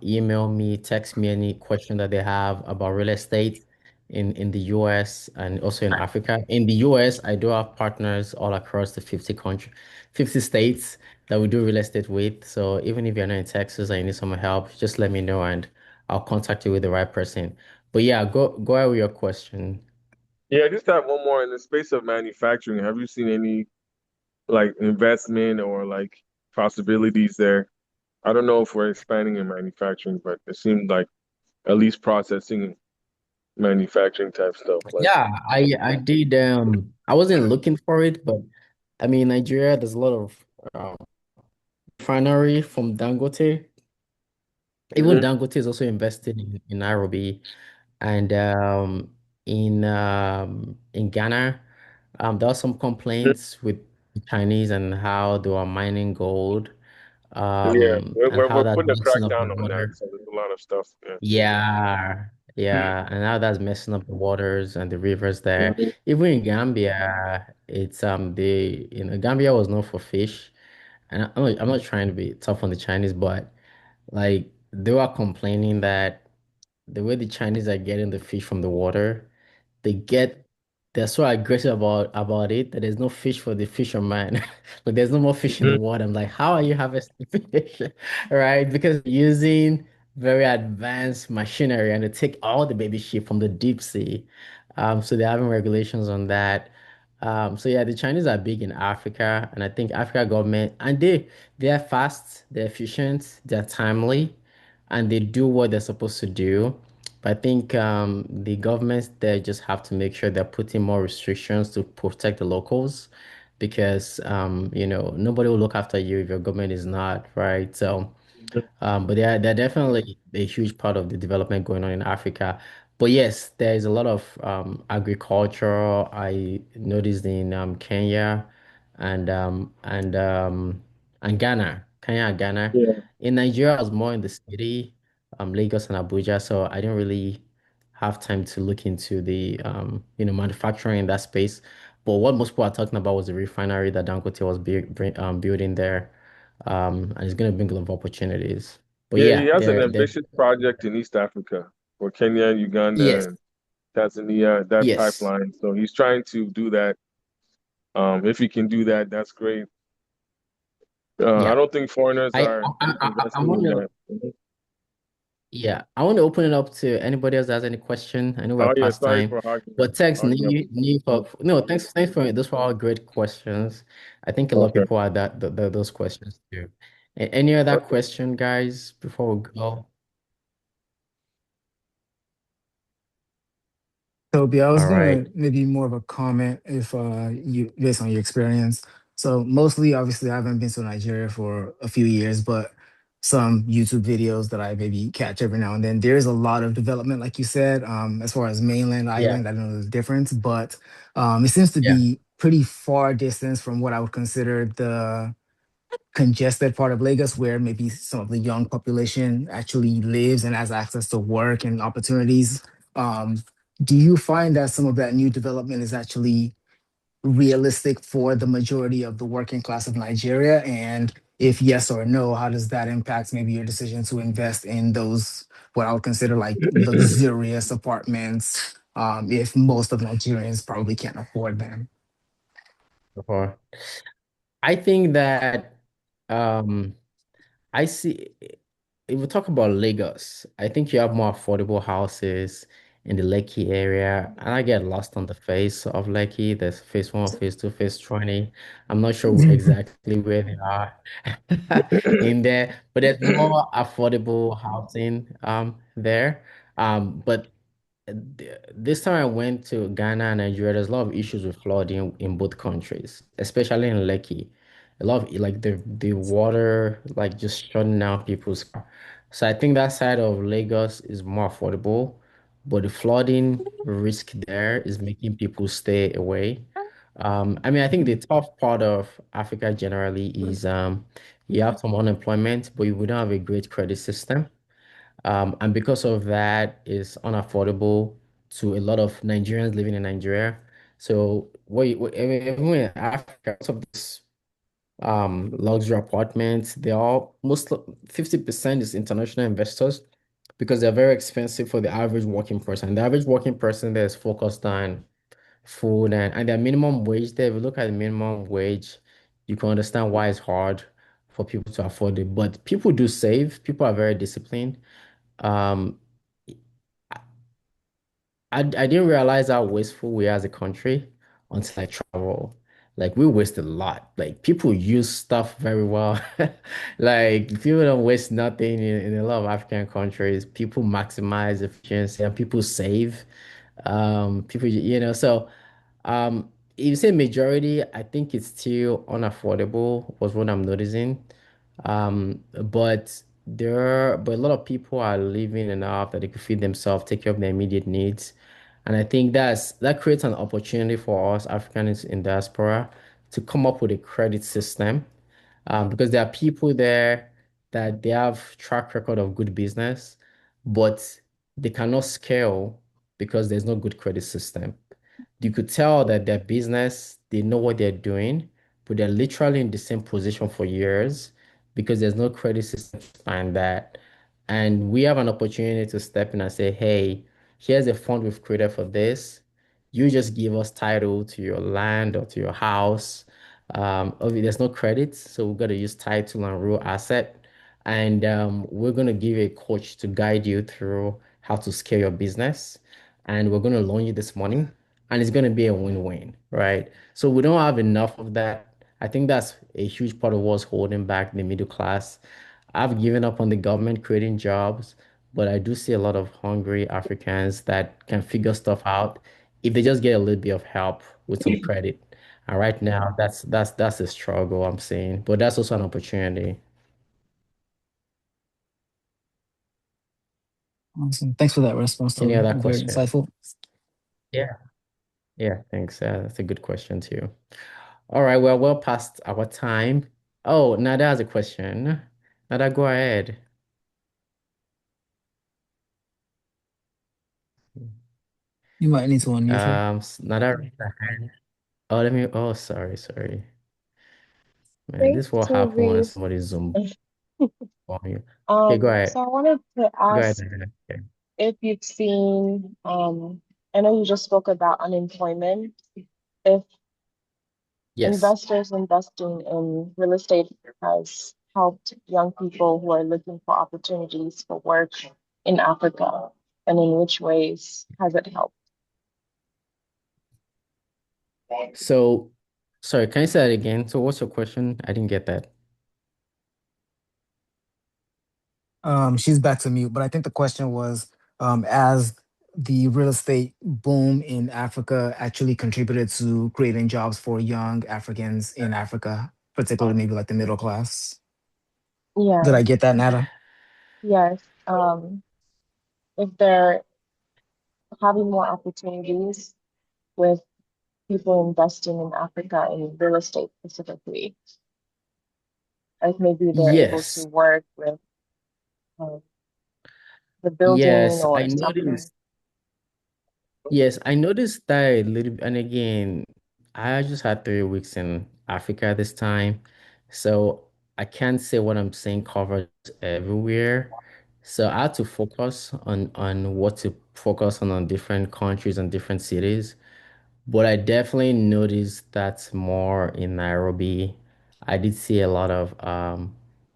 email me, text me any question that they have about real estate in the US and also in Africa. In the US, I do have partners all across the 50 states that we do real estate with. So even if you're not in Texas and you need some help, just let me know and I'll contact you with the right person. But yeah, go ahead with your question. Yeah, I just have one more in the space of manufacturing. Have you seen any like investment or like possibilities there? I don't know if we're expanding in manufacturing, but it seemed like at least processing manufacturing type stuff. Like, Yeah, I did I wasn't looking for it, but I mean Nigeria, there's a lot of refinery from Dangote. Even hmm Dangote is also invested in Nairobi and in Ghana. There are some complaints with the Chinese and how they are mining gold, yeah, and how we're that's putting a messing up the crackdown on that. water. So there's a lot of stuff. Yeah. Yeah, yeah, and now that's messing up the waters and the rivers there. Mhm. Even in Gambia, it's Gambia was known for fish, and I'm not trying to be tough on the Chinese, but like they were complaining that the way the Chinese are getting the fish from the water, they get they're so aggressive about it that there's no fish for the fisherman. Like there's no more fish in the Mhm. water. I'm like, how are you harvesting fish? Right? Because using very advanced machinery and they take all the baby sheep from the deep sea. So they're having regulations on that. So yeah, the Chinese are big in Africa, and I think Africa government and they're fast, they're efficient, they're timely, and they do what they're supposed to do. But I think the governments there just have to make sure they're putting more restrictions to protect the locals because nobody will look after you if your government is not, right? So but they're definitely a huge part of the development going on in Africa. But yes, there is a lot of agriculture. I noticed in Kenya and Ghana, Kenya and Ghana. Yeah. In Nigeria, I was more in the city, Lagos and Abuja, so I didn't really have time to look into the manufacturing in that space. But what most people are talking about was the refinery that Dangote was building there, and it's going to bring a lot of opportunities. But Yeah, he yeah, has an they're ambitious project in East Africa for Kenya, Uganda, yes, and Tanzania, that yes, pipeline. So he's trying to do that. If he can do that, that's great. I yeah. don't think foreigners I are I investing want in to that. Mhm. Yeah, I want to open it up to anybody else that has any question. I know we're Oh yeah, past sorry time, for but thanks, hogging up the time. new for no, thanks for those were all great questions. I think a lot of Okay. people had those questions too. Any other Okay. question, guys, before we go? Toby, I was All right. gonna maybe more of a comment if you based on your experience. So mostly, obviously, I haven't been to Nigeria for a few years, but some YouTube videos that I maybe catch every now and then. There is a lot of development, like you said. As far as mainland Yeah, island, I don't know the difference, but it seems to yeah, be pretty far distance from what I would consider the congested part of Lagos where maybe some of the young population actually lives and has access to work and opportunities. Um, do you find that some of that new development is actually realistic for the majority of the working class of Nigeria? And if yes or no, how does that impact maybe your decision to invest in those, what I would consider like luxurious apartments, if most of Nigerians probably can't afford them? before. I think that um I see if we talk about Lagos, I think you have more affordable houses in the Lekki area, and I get lost on the face of Lekki. There's phase one, phase two, phase 20. I'm not sure exactly where they are in there, but there's more affordable housing there. But this time I went to Ghana and Nigeria, there's a lot of issues with flooding in both countries, especially in Lekki. A lot of like the water like just shutting down people's car. So I think that side of Lagos is more affordable, but the flooding risk there is making people stay away. I mean, I think the tough part of Africa generally is you have some unemployment, but we don't have a great credit system. And because of that, it's unaffordable to a lot of Nigerians living in Nigeria. So I mean, even in Africa, most of these luxury apartments, they're all most 50% is international investors because they're very expensive for the average working person. The average working person there is focused on food and their minimum wage there. If you look at the minimum wage, you can understand why it's hard for people to afford it. But people do save, people are very disciplined. Um, I didn't realize how wasteful we are as a country until I travel. Like we waste a lot. Like people use stuff very well. Like people don't waste nothing in a lot of African countries. People maximize efficiency and people save. People, so if you say majority, I think it's still unaffordable, was what I'm noticing. But a lot of people are living enough that they could feed themselves, take care of their immediate needs. And I think that creates an opportunity for us Africans in diaspora to come up with a credit system. Because there are people there that they have track record of good business, but they cannot scale because there's no good credit system. You could tell that their business, they know what they're doing, but they're literally in the same position for years because there's no credit system behind that. And we have an opportunity to step in and say, hey, here's a fund we've created for this. you just give us title to your land or to your house. Obviously, there's no credits, so we've got to use title and real asset. And we're going to give you a coach to guide you through how to scale your business. And we're going to loan you this money, and it's going to be a win-win, right? So we don't have enough of that. I think that's a huge part of what's holding back the middle class. I've given up on the government creating jobs, but I do see a lot of hungry Africans that can figure stuff out if they just get a little bit of help with some credit. And right now, that's a struggle I'm seeing, but that's also an opportunity. Awesome. Thanks for that response, Any Toby. other Very question? insightful. Yeah. Yeah, thanks. That's a good question too. All right, well past our time. Oh, Nada has a question. Nada, go ahead. You might need to unmute her. Nada raised her hand. Oh, oh, sorry. Man, this Thanks, will happen when Toby. somebody Zoom on you. Okay, So I wanted to go ahead, ask Nada. Okay. if you've seen, I know you just spoke about unemployment, if Yes. investors investing in real estate has helped young people who are looking for opportunities for work in Africa, and in which ways has it helped? So, sorry, can you say that again? So what's your question? I didn't get that. She's back to mute, but I think the question was, as the real estate boom in Africa actually contributed to creating jobs for young Africans in Africa, particularly maybe like the middle class. Did I Yes, get that, Nada? yes. If they're having more opportunities with people investing in Africa in real estate specifically, like maybe they're able to Yes. work with uh, the building Yes, I or something. noticed. Yes, I noticed that a little bit. And again, I just had 3 weeks in Africa this time. So I can't say what I'm saying covers everywhere. So I had to focus on what to focus on different countries and different cities. But I definitely noticed that more in Nairobi. I did see a lot of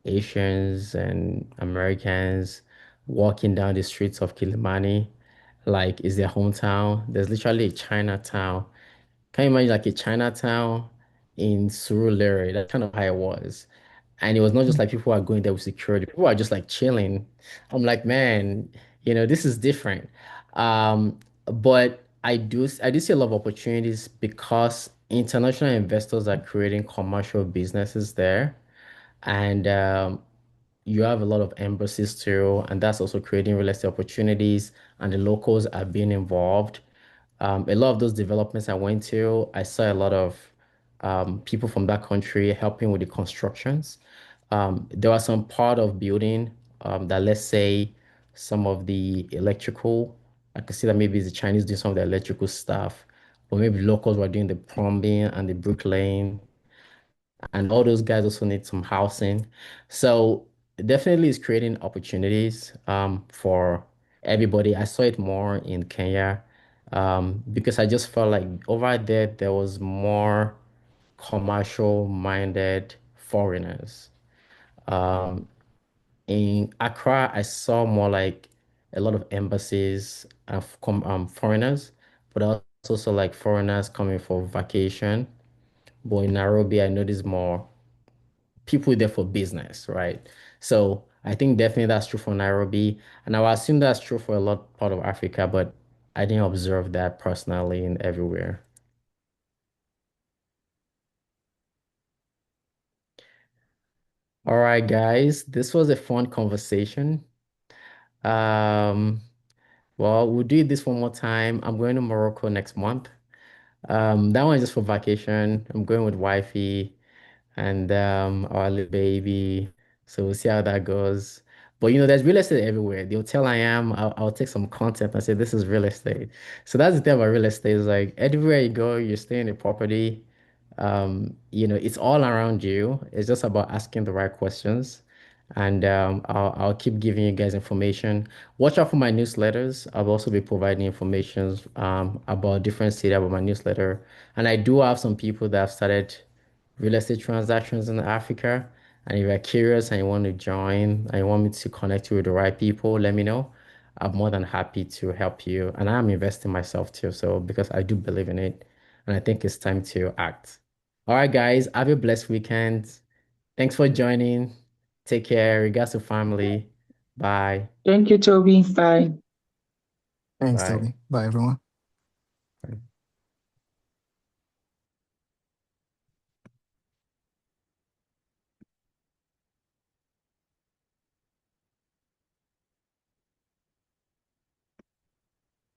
Asians and Americans walking down the streets of Kilimani, like is their hometown. There's literally a Chinatown. Can you imagine like a Chinatown in Surulere? That's kind of how it was. And it was not just like people are going there with security. People are just like chilling. I'm like, man, this is different. But I do see a lot of opportunities because international investors are creating commercial businesses there. And you have a lot of embassies too, and that's also creating real estate opportunities, and the locals are being involved. A lot of those developments I went to, I saw a lot of people from that country helping with the constructions. There was some part of building that, let's say, some of the electrical, I could see that maybe it's the Chinese doing some of the electrical stuff, but maybe locals were doing the plumbing and the bricklaying, and all those guys also need some housing. So definitely it's creating opportunities for everybody. I saw it more in Kenya because I just felt like over there was more commercial minded foreigners. Um, in Accra, I saw more like a lot of embassies of foreigners, but I also saw like foreigners coming for vacation. But in Nairobi, I noticed more people there for business, right? So I think definitely that's true for Nairobi, and I would assume that's true for a lot part of Africa, but I didn't observe that personally in everywhere. All right, guys, this was a fun conversation. Um, well, we'll do this one more time. I'm going to Morocco next month. That one is just for vacation. I'm going with wifey and our little baby. So we'll see how that goes. But there's real estate everywhere. The hotel I am, I'll take some content and say this is real estate. So that's the thing about real estate is like everywhere you go, you're staying in a property. It's all around you. It's just about asking the right questions And I'll keep giving you guys information. Watch out for my newsletters. I'll also be providing information about different cities about my newsletter. And I do have some people that have started real estate transactions in Africa. And if you're curious and you want to join and you want me to connect you with the right people, let me know. I'm more than happy to help you. And I'm investing myself too. So because I do believe in it, and I think it's time to act. All right, guys, have a blessed weekend. Thanks for joining. Take care. Regards to family. Bye. Thank you, Toby. Bye. Thanks, Bye. Toby. Bye, everyone. Bye.